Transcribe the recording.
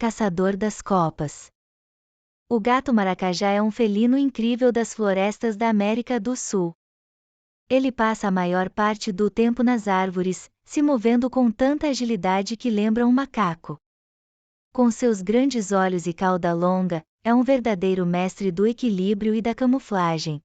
caçador das copas. O gato maracajá é um felino incrível das florestas da América do Sul. Ele passa a maior parte do tempo nas árvores, se movendo com tanta agilidade que lembra um macaco. Com seus grandes olhos e cauda longa, é um verdadeiro mestre do equilíbrio e da camuflagem.